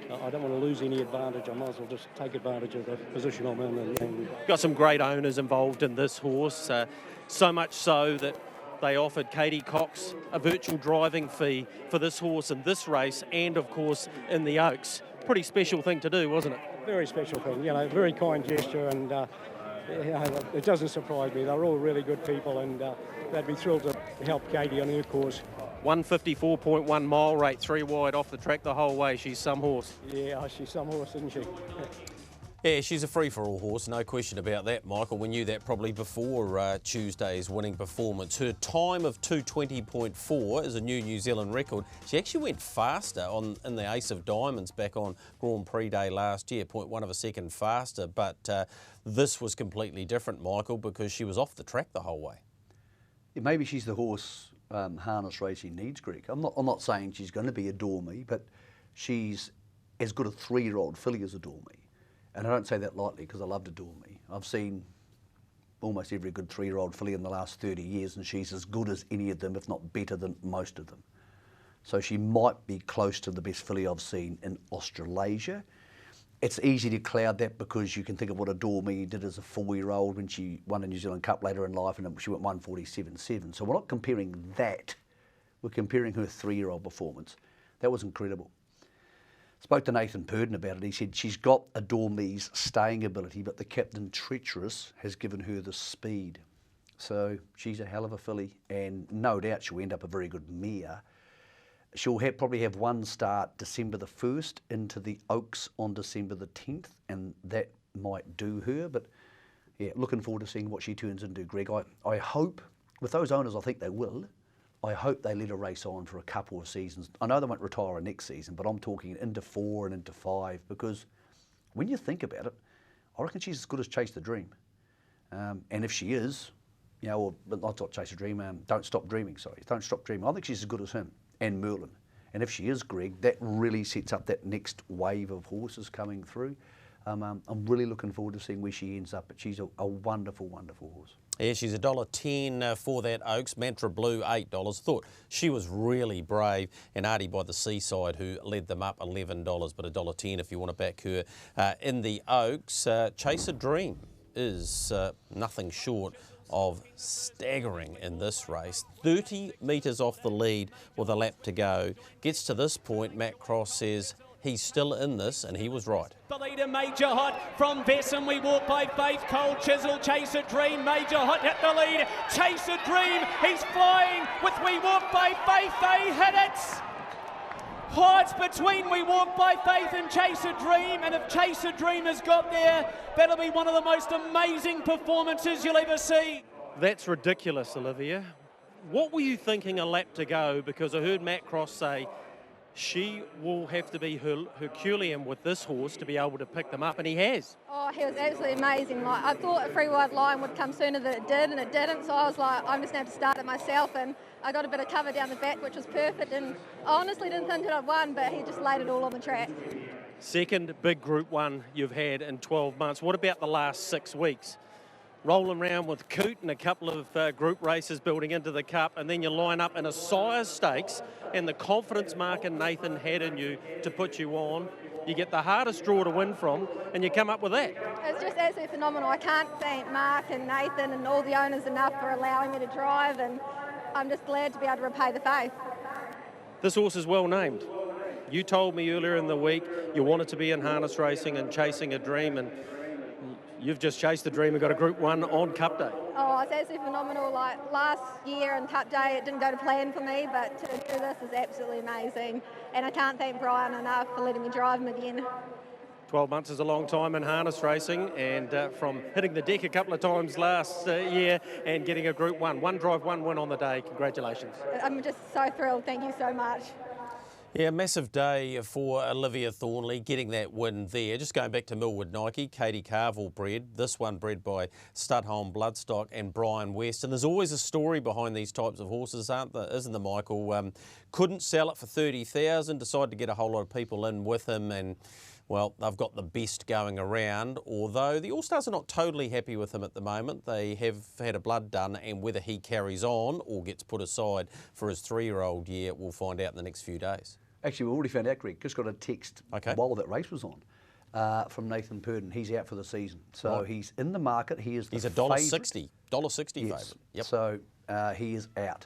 I don't want to lose any advantage. I might as well just take advantage of the position I'm in. And got some great owners involved in this horse, so much so that they offered Katie Cox a virtual driving fee for this horse in this race, and of course in the Oaks. Pretty special thing to do, wasn't it? Very special thing, very kind gesture, and it doesn't surprise me. They're all really good people, and they'd be thrilled to help Katie on her course. 154.1 mile rate, 3 wide off the track the whole way. She's some horse. Yeah, she's some horse, isn't she? Yeah, she's a free-for-all horse, no question about that, Michael. We knew that probably before Tuesday's winning performance. Her time of 2:20.4 is a New Zealand record. She actually went faster in the Ace of Diamonds back on Grand Prix Day last year, 0.1 of a second faster, but this was completely different, Michael, because she was off the track the whole way. Yeah, maybe she's the horse harness racing needs, Greg. I'm not saying she's going to be a Dormy, but she's as good a 3-year-old filly as a Dormy. And I don't say that lightly, because I love to Dormy. I've seen almost every good 3-year-old filly in the last 30 years, and she's as good as any of them, if not better than most of them. So she might be close to the best filly I've seen in Australasia. It's easy to cloud that, because you can think of what a Dormy did as a 4-year-old when she won a New Zealand Cup later in life, and she went 147.7. So we're not comparing that. We're comparing her 3-year-old performance. That was incredible. Spoke to Nathan Purdon about it. He said she's got a Dormy's staying ability, but the Captain Treacherous has given her the speed. So she's a hell of a filly, and no doubt she'll end up a very good mare. She'll probably have one start December the 1st into the Oaks on December the 10th, and that might do her. But yeah, looking forward to seeing what she turns into, Greg. I hope, with those owners, I think they will, I hope they let her race on for a couple of seasons. I know they won't retire her next season, but I'm talking into 4 and into 5, because when you think about it, I reckon she's as good as Chase the Dream. And if she is, or not Chase the Dream, Don't Stop Dreaming, sorry. Don't Stop Dreaming. I think she's as good as him and Merlin. And if she is, Greg, that really sets up that next wave of horses coming through. I'm really looking forward to seeing where she ends up, but she's a wonderful, wonderful horse. Yeah, she's $1.10 for that Oaks. Mantra Blue, $8. Thought she was really brave. And Artie by the Seaside, who led them up $11, but $1.10 if you want to back her in the Oaks. Chase a Dream is nothing short of staggering in this race. 30 metres off the lead with a lap to go. Gets to this point, Matt Cross says he's still in this, and he was right. The leader, Major Hot from Vesson. We walk by Faith. Cole Chisel, Chase a Dream. Major Hot hit the lead. Chase a Dream. He's flying with We Walk by Faith. They hit it. Oh, it's between We Walk by Faith and Chase a Dream, and if Chase a Dream has got there, that'll be one of the most amazing performances you'll ever see. That's ridiculous, Olivia. What were you thinking a lap to go? Because I heard Matt Cross say she will have to be Herculean with this horse to be able to pick them up, and he has. Oh, he was absolutely amazing. Like, I thought a free wide line would come sooner than it did, and it didn't, so I was like, I'm just going to have to start it myself, and I got a bit of cover down the back, which was perfect, and I honestly didn't think I'd won, but he just laid it all on the track. Second big Group 1 you've had in 12 months. What about the last 6 weeks? Rolling around with Coot and a couple of group races building into the Cup, and then you line up in a Sire Stakes, and the confidence marker Nathan had in you to put you on. You get the hardest draw to win from, and you come up with that. It's just absolutely phenomenal. I can't thank Mark and Nathan and all the owners enough for allowing me to drive, and I'm just glad to be able to repay the faith. This horse is well named. You told me earlier in the week you wanted to be in harness racing and chasing a dream, and you've just chased the dream and got a Group 1 on Cup Day. Oh, it's absolutely phenomenal. Like last year on Cup Day, it didn't go to plan for me, but to do this is absolutely amazing. And I can't thank Brian enough for letting me drive him again. 12 months is a long time in harness racing, and from hitting the deck a couple of times last year and getting a Group 1. One drive, one win on the day. Congratulations. I'm just so thrilled. Thank you so much. Yeah, massive day for Olivia Thornley, getting that win there. Just going back to Millwood Nike, Katie Carville bred. This one bred by Studholme Bloodstock and Brian West. And there's always a story behind these types of horses, isn't there, Michael? Couldn't sell it for $30,000, decided to get a whole lot of people in with him, and well, they've got the best going around, although the All-Stars are not totally happy with him at the moment. They have had a blood done, and whether he carries on or gets put aside for his 3-year-old year, we'll find out in the next few days. Actually, we already found out, Greg. Just got a text while that race was on from Nathan Purdon. He's out for the season. So he's in the market. He's a $1.60 favourite. Yep. So he is out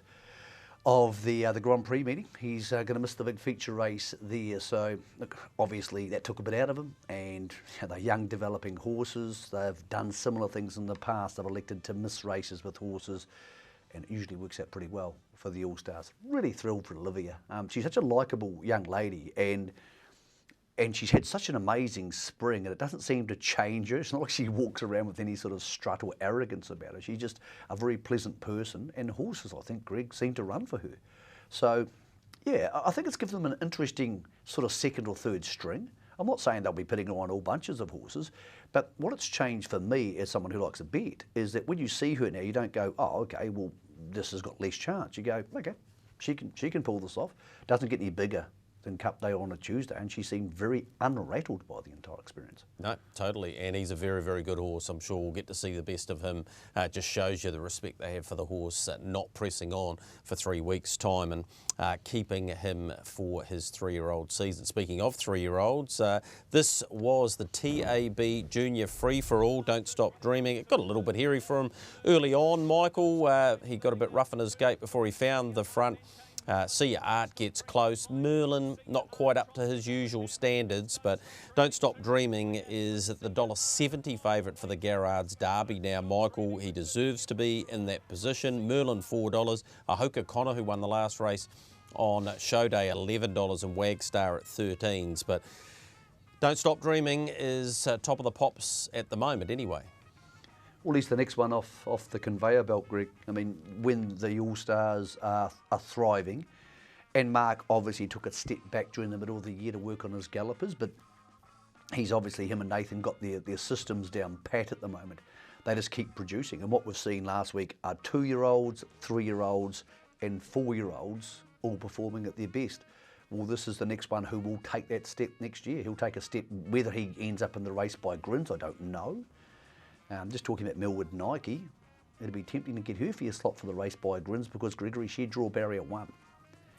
of the Grand Prix meeting. He's going to miss the big feature race there. So look, obviously that took a bit out of him, and they're young developing horses. They've done similar things in the past. They've elected to miss races with horses, and it usually works out pretty well for the All-Stars. Really thrilled for Olivia. She's such a likeable young lady, and she's had such an amazing spring, and it doesn't seem to change her. It's not like she walks around with any sort of strut or arrogance about her. She's just a very pleasant person, and horses, I think, Greg, seem to run for her. So, yeah, I think it's given them an interesting sort of second or third string. I'm not saying they'll be putting on all bunches of horses, but what it's changed for me as someone who likes a bet is that when you see her now, you don't go, oh, okay, well, this has got less chance. You go, okay, she can pull this off. Doesn't get any bigger than Cup Day on a Tuesday, and she seemed very unrattled by the entire experience. No, totally, and he's a very, very good horse. I'm sure we'll get to see the best of him. It just shows you the respect they have for the horse, not pressing on for 3 weeks' time and keeping him for his 3-year-old season. Speaking of 3-year-olds, this was the TAB Junior Free-for-All, Don't Stop Dreaming. It got a little bit hairy for him early on, Michael. He got a bit rough in his gait before he found the front. See Art gets close. Merlin not quite up to his usual standards, but Don't Stop Dreaming is the $1.70 favourite for the Garrards Derby now. Michael, he deserves to be in that position. Merlin $4. Ahoka Connor, who won the last race on show day, $11, and Wagstar at 13s. But Don't Stop Dreaming is top of the pops at the moment anyway. Well, he's the next one off the conveyor belt, Greg. I mean, when the All-Stars are thriving, and Mark obviously took a step back during the middle of the year to work on his gallopers, but he's obviously, him and Nathan got their systems down pat at the moment. They just keep producing. And what we've seen last week are 2-year-olds, 3-year-olds and 4-year-olds all performing at their best. Well, this is the next one who will take that step next year. He'll take a step. Whether he ends up in the race by grins, I don't know. Just talking about Millwood Nike, it'd be tempting to get her for your slot for the race by grins because Gregory, she'd draw barrier 1.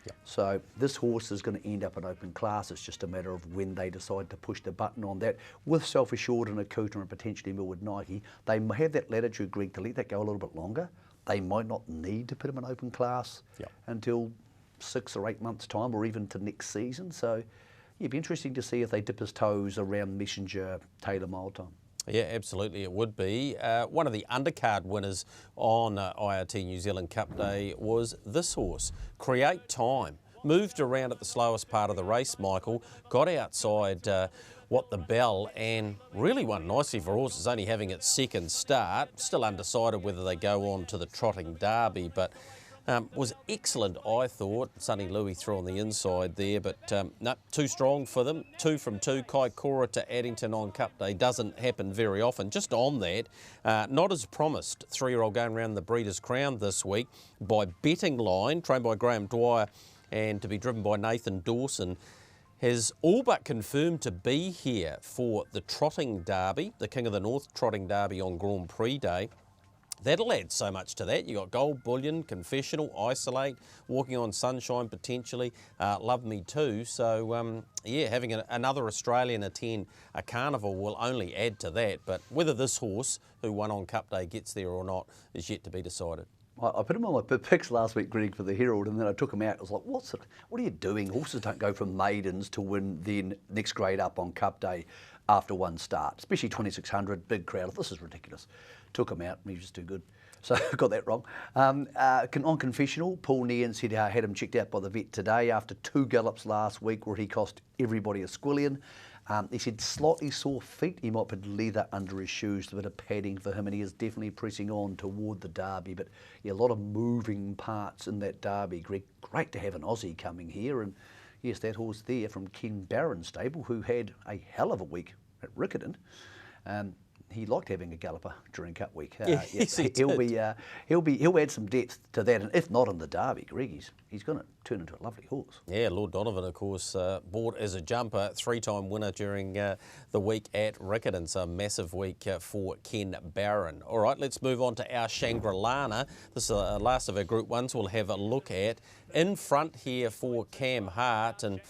Yep. So this horse is going to end up in open class. It's just a matter of when they decide to push the button on that. With Self Assured and Akuta and potentially Millwood Nike, they have that latitude, Greg, to let that go a little bit longer. They might not need to put him in open class until 6 or 8 months' time, or even to next season. So, it'd be interesting to see if they dip his toes around Messenger Taylor Mile Time. Yeah, absolutely it would be. One of the undercard winners on IRT New Zealand Cup Day was this horse, Create Time. Moved around at the slowest part of the race, Michael, got outside What the Bell and really won nicely for horses only having its second start. Still undecided whether they go on to the Trotting Derby, but was excellent, I thought. Sonny Louis threw on the inside there, but no, too strong for them. 2 from 2, Kaikoura to Addington on Cup Day. Doesn't happen very often. Just on that, not as promised, 3-year-old going around the Breeders' Crown this week by Betting Line, trained by Graham Dwyer and to be driven by Nathan Dawson, has all but confirmed to be here for the Trotting Derby, the King of the North Trotting Derby on Grand Prix Day. That'll add so much to that. You got Gold Bullion, Confessional, Isolate, Walking on Sunshine potentially, Love Me Too. So yeah, having another Australian attend a Carnival will only add to that. But whether this horse, who won on Cup Day, gets there or not is yet to be decided. I put him on my picks last week, Greg, for the Herald, and then I took him out. I was like, what are you doing? Horses don't go from maidens to win then next grade up on Cup Day after one start, especially 2600, big crowd. This is ridiculous. Took him out, and he was just too good. So I got that wrong. On Confessional, Paul Nean said I had him checked out by the vet today after 2 gallops last week where he cost everybody a squillion. He said slightly sore feet. He might put leather under his shoes, a bit of padding for him, and he is definitely pressing on toward the Derby. But yeah, a lot of moving parts in that Derby, Greg. Great to have an Aussie coming here. And yes, that horse there from Ken Barron's stable, who had a hell of a week at Riccarton. He liked having a galloper during Cup Week. Yes, he'll add some depth to that, and if not in the Derby, Greg, he's going to turn into a lovely horse. Yeah, Lord Donovan, of course, bought as a jumper, 3-time winner during the week at Riccarton. So a massive week for Ken Barron. All right, let's move on to our Shangri-Lana. This is the last of our Group 1s we'll have a look at. In front here for Cam Hart, and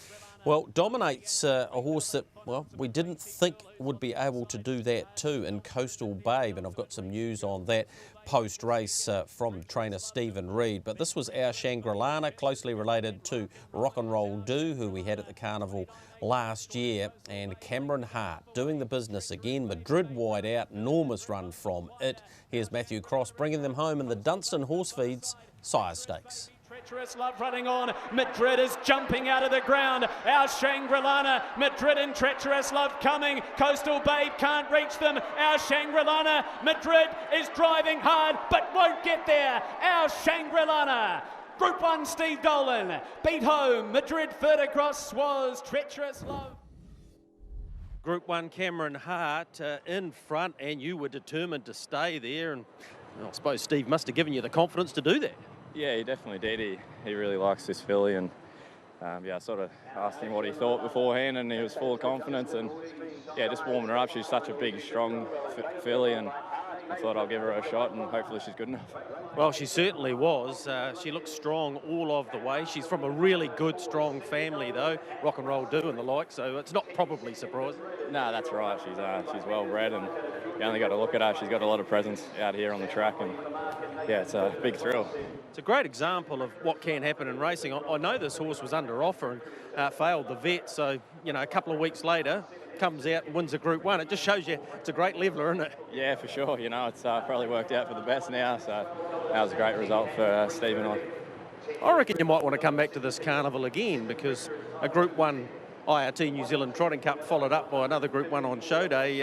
well, dominates a horse that, well, we didn't think would be able to do that too in Coastal Babe, and I've got some news on that post-race from trainer Stephen Reid. But this was our Shangri-Lana, closely related to Rock and Roll Do, who we had at the Carnival last year, and Cameron Hart doing the business again. Madrid wide out, enormous run from it. Here's Matthew Cross bringing them home in the Dunstan Horse Feeds Sire Stakes. Treacherous Love running on. Madrid is jumping out of the ground. Our Shangri-Lana. Madrid and Treacherous Love coming. Coastal Babe can't reach them. Our Shangri-Lana. Madrid is driving hard but won't get there. Our Shangri-Lana. Group 1, Steve Dolan. Beat home. Madrid third across was Treacherous Love. Group 1, Cameron Hart in front, and you were determined to stay there. And I suppose Steve must have given you the confidence to do that. Yeah, he definitely did. He really likes this filly, and yeah, I sort of asked him what he thought beforehand, and he was full of confidence, and yeah, just warming her up. She's such a big, strong filly, and I thought I'll give her a shot, and hopefully she's good enough. Well, she certainly was. She looks strong all of the way. She's from a really good, strong family, though, Rock and Roll Do and the like, so it's not probably surprising. No, that's right. She's well bred, and you only got to look at her. She's got a lot of presence out here on the track, and yeah, it's a big thrill. It's a great example of what can happen in racing. I know this horse was under offer and failed the vet, so, you know, a couple of weeks later, comes out and wins a Group 1. It just shows you it's a great leveller, isn't it? Yeah, for sure. You know, it's probably worked out for the best now, so that was a great result for Steve and I reckon you might want to come back to this Carnival again, because a Group 1 IRT New Zealand Trotting Cup followed up by another Group 1 on show day.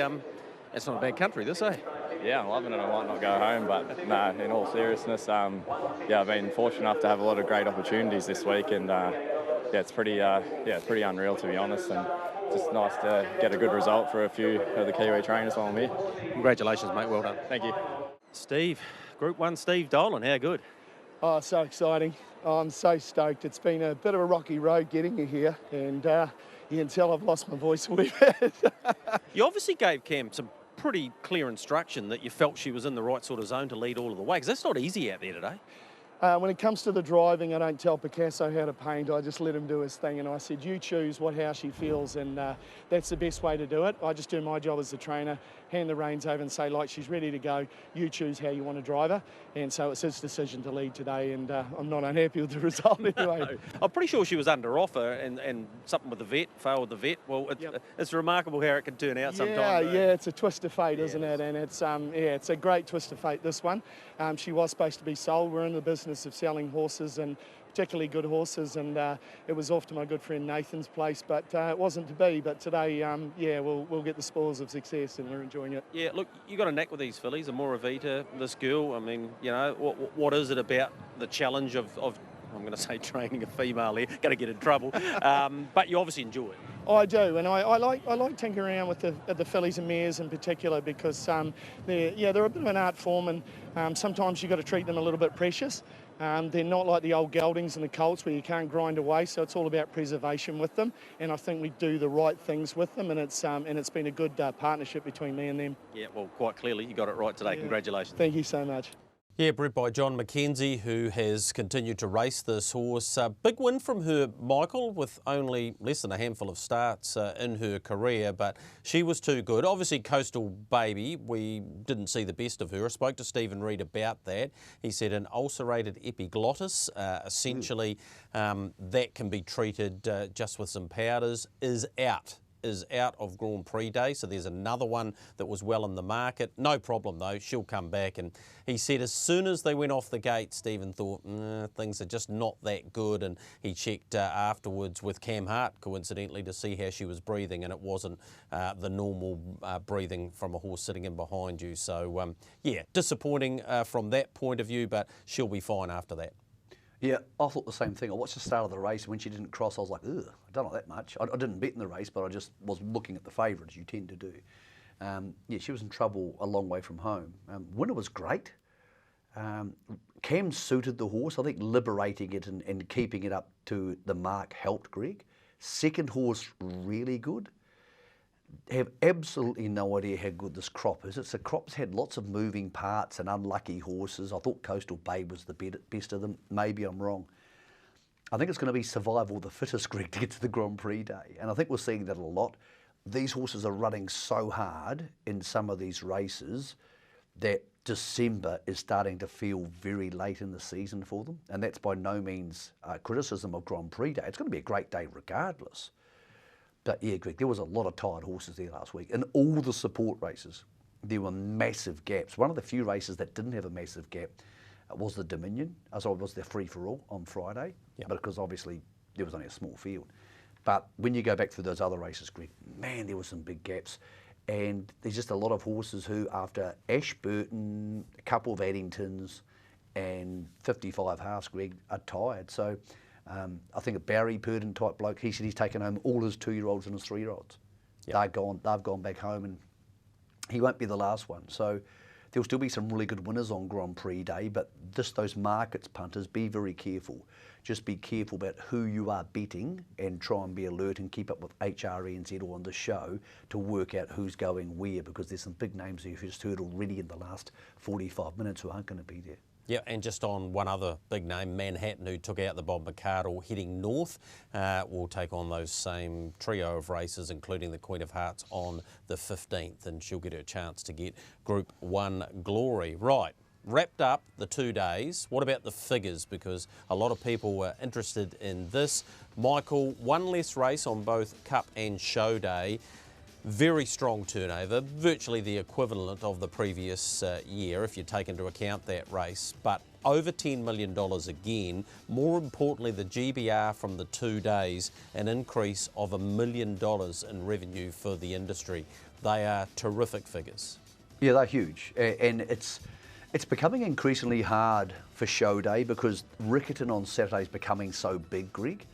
It's not a bad country, this, eh? Yeah, I'm loving it. I might not go home, but no, in all seriousness, yeah, I've been fortunate enough to have a lot of great opportunities this week, and yeah, it's pretty unreal, to be honest, and just nice to get a good result for a few of the Kiwi trainers while I'm here. Congratulations, mate. Well done. Thank you. Steve, Group 1 Steve Dolan, how good? Oh, so exciting. Oh, I'm so stoked. It's been a bit of a rocky road getting you here, and you can tell I've lost my voice a wee bit. You obviously gave Cam some pretty clear instruction that you felt she was in the right sort of zone to lead all of the way, because that's not easy out there today. When it comes to the driving, I don't tell Picasso how to paint. I just let him do his thing. And I said, you choose how she feels, and that's the best way to do it. I just do my job as the trainer, hand the reins over and say, like, she's ready to go. You choose how you want to drive her. And so it's his decision to lead today, and I'm not unhappy with the result anyway. No. I'm pretty sure she was under offer and something with the vet, failed with the vet. Well, it's remarkable how it can turn out sometimes. Yeah, it's a twist of fate, isn't it? And it's it's a great twist of fate, this one. She was supposed to be sold. We're in the business of selling horses, and particularly good horses, and it was off to my good friend Nathan's place, but it wasn't to be. But today, we'll get the spoils of success, and we're enjoying it. Yeah, look, you got a knack with these fillies, a Moravita, this girl. I mean, you know, what is it about the challenge of I'm going to say training a female here, going to get in trouble, but you obviously enjoy it. I do, and I like tinkering around with the fillies and mares in particular, because they're a bit of an art form, and sometimes you've got to treat them a little bit precious. They're not like the old geldings and the colts where you can't grind away, so it's all about preservation with them, and I think we do the right things with them, and it's been a good partnership between me and them. Yeah, well, quite clearly you got it right today. Yeah. Congratulations. Thank you so much. Yeah, bred by John McKenzie, who has continued to race this horse. Big win from her, Michael, with only less than a handful of starts in her career, but she was too good. Obviously, Coastal Baby, we didn't see the best of her. I spoke to Stephen Reid about that. He said an ulcerated epiglottis, essentially, that can be treated just with some powders, is out of Grand Prix Day, so there's another one that was well in the market. No problem though, she'll come back. And he said as soon as they went off the gate, Stephen thought things are just not that good, and he checked afterwards with Cam Hart, coincidentally, to see how she was breathing, and it wasn't the normal breathing from a horse sitting in behind you. So yeah, disappointing from that point of view, but she'll be fine after that. Yeah, I thought the same thing. I watched the start of the race, and when she didn't cross, I was like, ugh, I don't know that much. I didn't bet in the race, but I just was looking at the favourites, you tend to do. Yeah, she was in trouble a long way from home. Winner was great. Cam suited the horse. I think liberating it and keeping it up to the mark helped Greg. Second horse, really good. Have absolutely no idea how good this crop is. It's a crop's had lots of moving parts and unlucky horses. I thought Coastal Babe was the best of them. Maybe I'm wrong. I think it's going to be survival of the fittest, Greg, to get to the Grand Prix Day. And I think we're seeing that a lot. These horses are running so hard in some of these races that December is starting to feel very late in the season for them. And that's by no means criticism of Grand Prix Day. It's going to be a great day regardless. But yeah, Greg, there was a lot of tired horses there last week. In all the support races, there were massive gaps. One of the few races that didn't have a massive gap was the Dominion, as was the free-for-all on Friday, but because obviously there was only a small field. But when you go back through those other races, Greg, man, there were some big gaps. And there's just a lot of horses who, after Ashburton, a couple of Addingtons, and 55 halves, Greg, are tired. So I think a Barry Purdon type bloke, he said he's taken home all his 2-year-olds and his 3-year-olds. Yep. They've gone back home, and he won't be the last one. So there'll still be some really good winners on Grand Prix Day, but just those markets, punters, be very careful. Just be careful about who you are betting, and try and be alert and keep up with IRT NZ or on the show to work out who's going where, because there's some big names you've just heard already in the last 45 minutes who aren't going to be there. Yeah, and just on one other big name, Manhattan, who took out the Bob McArdle heading north, will take on those same trio of races, including the Queen of Hearts on the 15th, and she'll get her chance to get Group 1 glory. Right, wrapped up the 2 days. What about the figures? Because a lot of people were interested in this. Michael, one less race on both Cup and Show Day. Very strong turnover, virtually the equivalent of the previous year if you take into account that race, but over $10 million again. More importantly, the GBR from the 2 days, an increase of $1 million in revenue for the industry. They are terrific figures. Yeah, they're huge, and it's becoming increasingly hard for Show Day because Riccarton on Saturday is becoming so big, Greg.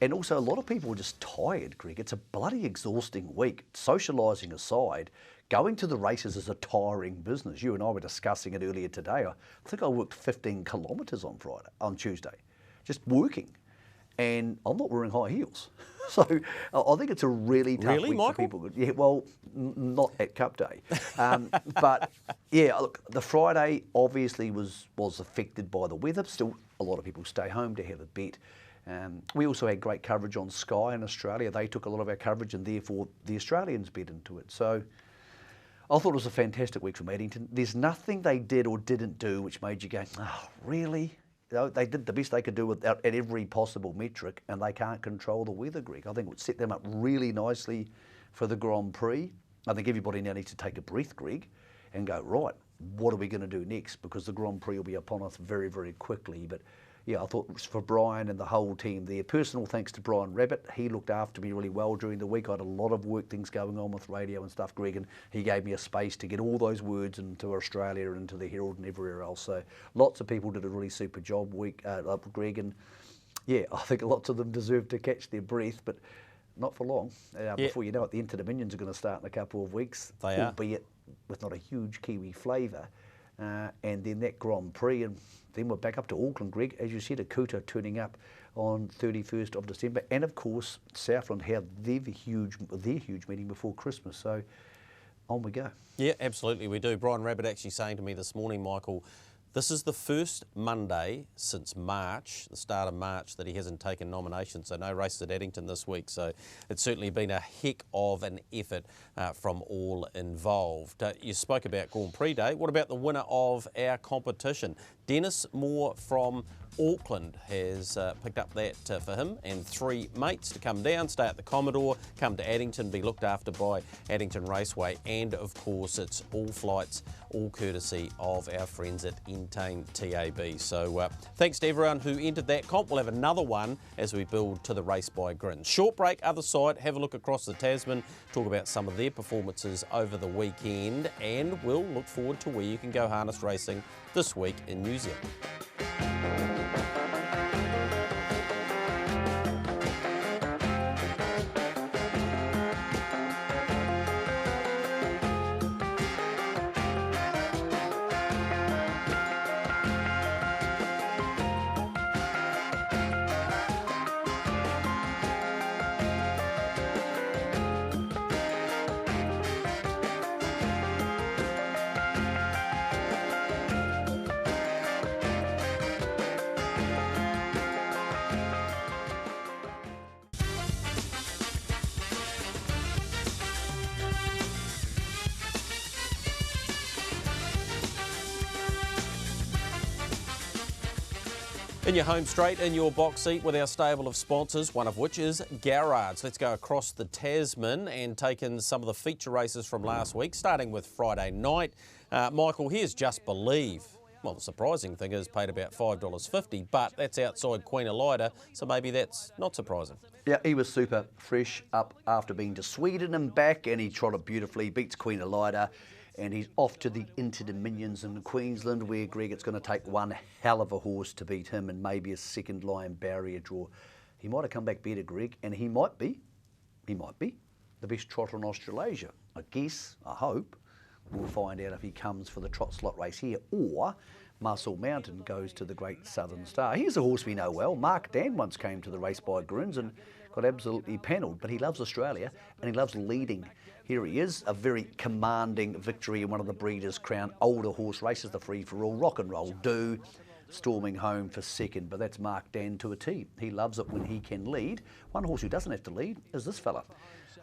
And also a lot of people are just tired, Greg. It's a bloody exhausting week. Socialising aside, going to the races is a tiring business. You and I were discussing it earlier today. I think I worked 15 kilometres on Tuesday, just working. And I'm not wearing high heels. So I think it's a really tough week Michael? for people. Yeah, well, not at Cup Day. But yeah, look, the Friday obviously was affected by the weather. Still, a lot of people stay home to have a bet. We also had great coverage on Sky in Australia. They took a lot of our coverage, and therefore the Australians bet into it. So I thought it was a fantastic week from Addington. There's nothing they did or didn't do which made you go, oh, really? You know, they did the best they could do at every possible metric, and they can't control the weather, Greg. I think it would set them up really nicely for the Grand Prix. I think everybody now needs to take a breath, Greg, and go, right, what are we going to do next? Because the Grand Prix will be upon us very, very quickly. But yeah, I thought it was for Brian and the whole team there. Personal thanks to Brian Rabbit. He looked after me really well during the week. I had a lot of work things going on with radio and stuff, Greg, and he gave me a space to get all those words into Australia and into the Herald and everywhere else. So lots of people did a really super job, Greg, and yeah, I think lots of them deserve to catch their breath, but not for long. Before you know it, the Inter-Dominions are going to start in a couple of weeks, albeit with not a huge Kiwi flavour. And then that Grand Prix, and then we're back up to Auckland, Greg. As you said, Akuta turning up on 31st of December. And of course, Southland have their huge meeting before Christmas. So on we go. Yeah, absolutely we do. Brian Rabbit actually saying to me this morning, Michael, this is the first Monday since March, the start of March, that he hasn't taken nominations. So no races at Addington this week. So it's certainly been a heck of an effort from all involved. You spoke about Grand Prix Day. What about the winner of our competition? Dennis Moore from Auckland has picked up that for him and 3 mates to come down, stay at the Commodore, come to Addington, be looked after by Addington Raceway, and of course it's all flights, all courtesy of our friends at Entain TAB. So thanks to everyone who entered that comp. We'll have another one as we build to the race by Grins. Short break, other side, have a look across the Tasman, talk about some of their performances over the weekend, and we'll look forward to where you can go harness racing this week in New Zealand. In your home straight, in your box seat with our stable of sponsors, one of which is Garrard's. Let's go across the Tasman and take in some of the feature races from last week, starting with Friday night. Michael, here's Just Believe. Well, the surprising thing is paid about $5.50, but that's outside Queen Elida, so maybe that's not surprising. Yeah, he was super fresh up after being to Sweden and back, and he trotted beautifully, beats Queen Elida. And he's off to the Inter-Dominions in Queensland, where, Greg, it's going to take one hell of a horse to beat him and maybe a second line barrier draw. He might have come back better, Greg, and he might be the best trotter in Australasia. I guess, I hope, we'll find out if he comes for the trot slot race here, or Muscle Mountain goes to the Great Southern Star. Here's a horse we know well. Mark Dan once came to the race by Grins and got absolutely panelled, but he loves Australia and he loves leading. Here he is, a very commanding victory in one of the Breeders' Crown older horse races, the free-for-all, Rock and Roll Do, storming home for second, but that's Mark Dan to a T. He loves it when he can lead. One horse who doesn't have to lead is this fella.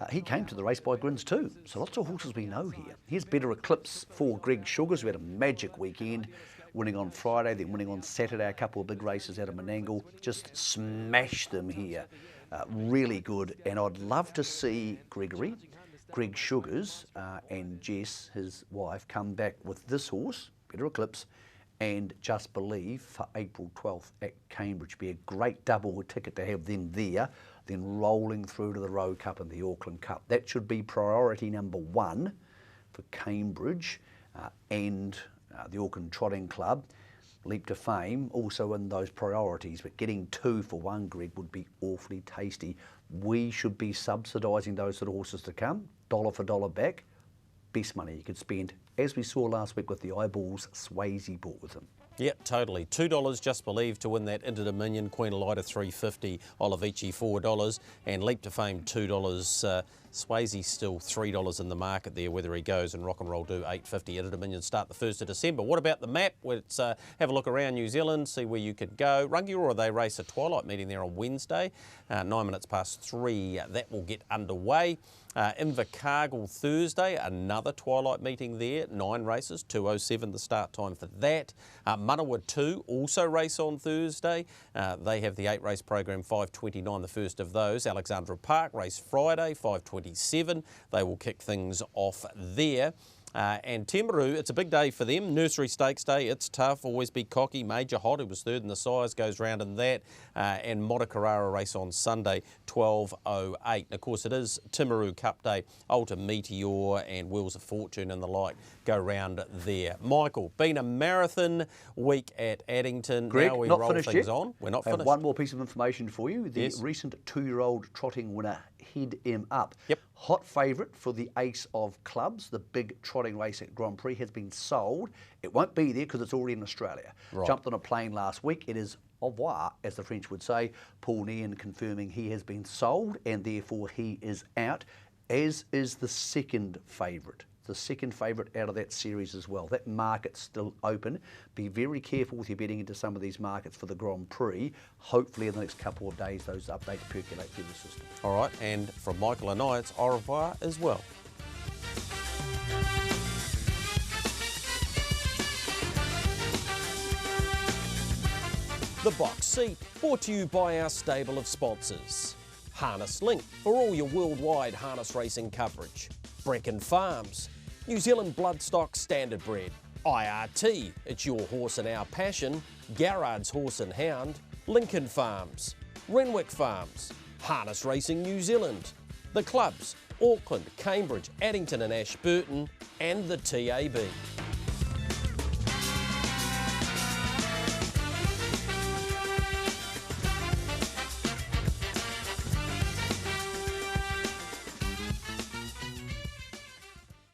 He came to the race by Grins too, so lots of horses we know here. Here's Better Eclipse for Greg Sugars, who had a magic weekend, winning on Friday, then winning on Saturday, a couple of big races out of Menangle. Just smashed them here. Really good, and I'd love to see Greg Sugars and Jess, his wife, come back with this horse, Better Eclipse, and Just Believe for April 12th at Cambridge. Be a great double ticket to have them there, then rolling through to the Rowe Cup and the Auckland Cup. That should be priority number one for Cambridge and the Auckland Trotting Club. Leap to Fame also in those priorities, but getting 2 for 1, Greg, would be awfully tasty. We should be subsidising those sort of horses to come, dollar for dollar back. Best money you could spend, as we saw last week with the eyeballs Swayze bought with him. Yeah, totally. $2 Just Believe to win that Inter Dominion, Queen Elida $3.50, Olivici $4, and Leap to Fame $2. Swayze still $3 in the market there, whether he goes, and Rock and Roll do $8.50. Inter Dominion start the 1st of December. What about the map? Let's have a look around New Zealand, see where you could go. Rangiora, they race a twilight meeting there on Wednesday, 9 minutes past 3. That will get underway. Invercargill Thursday, another twilight meeting there, 9 races, 2:07 the start time for that. Manawa 2 also race on Thursday. They have the 8-race program, 5:29 the first of those. Alexandra Park race Friday, 5:27. They will kick things off there. And Timaru, it's a big day for them. Nursery Stakes Day, it's tough. Always Be Cocky. Major Hot, who was 3rd in the size, goes round in that. And Motokarara race on Sunday, 12:08. And of course, it is Timaru Cup Day. Alta Meteor and Wheels of Fortune and the like go round there. Michael, been a marathon week at Addington. Greg, now we not roll finished things yet. on. We're not I have finished. one more piece of information for you. The Yes. recent 2-year-old trotting winner, Head Em Up. Yep. Hot favourite for the Ace of Clubs, the big trotting race at Grand Prix, has been sold. It won't be there because it's already in Australia. Right. Jumped on a plane last week. It is au revoir, as the French would say. Paul Nean confirming he has been sold and therefore he is out, as is the second favourite. The second favourite out of that series as well. That market's still open. Be very careful with your betting into some of these markets for the Grand Prix. Hopefully in the next couple of days those updates percolate through the system. All right, and from Michael and I, it's au revoir as well. The Box Seat, brought to you by our stable of sponsors. Harness Link, for all your worldwide harness racing coverage. Brecon Farms, New Zealand Bloodstock Standardbred. IRT, it's your horse and our passion. Garrard's Horse and Hound. Lincoln Farms, Renwick Farms, Harness Racing New Zealand. The clubs, Auckland, Cambridge, Addington and Ashburton, and the TAB.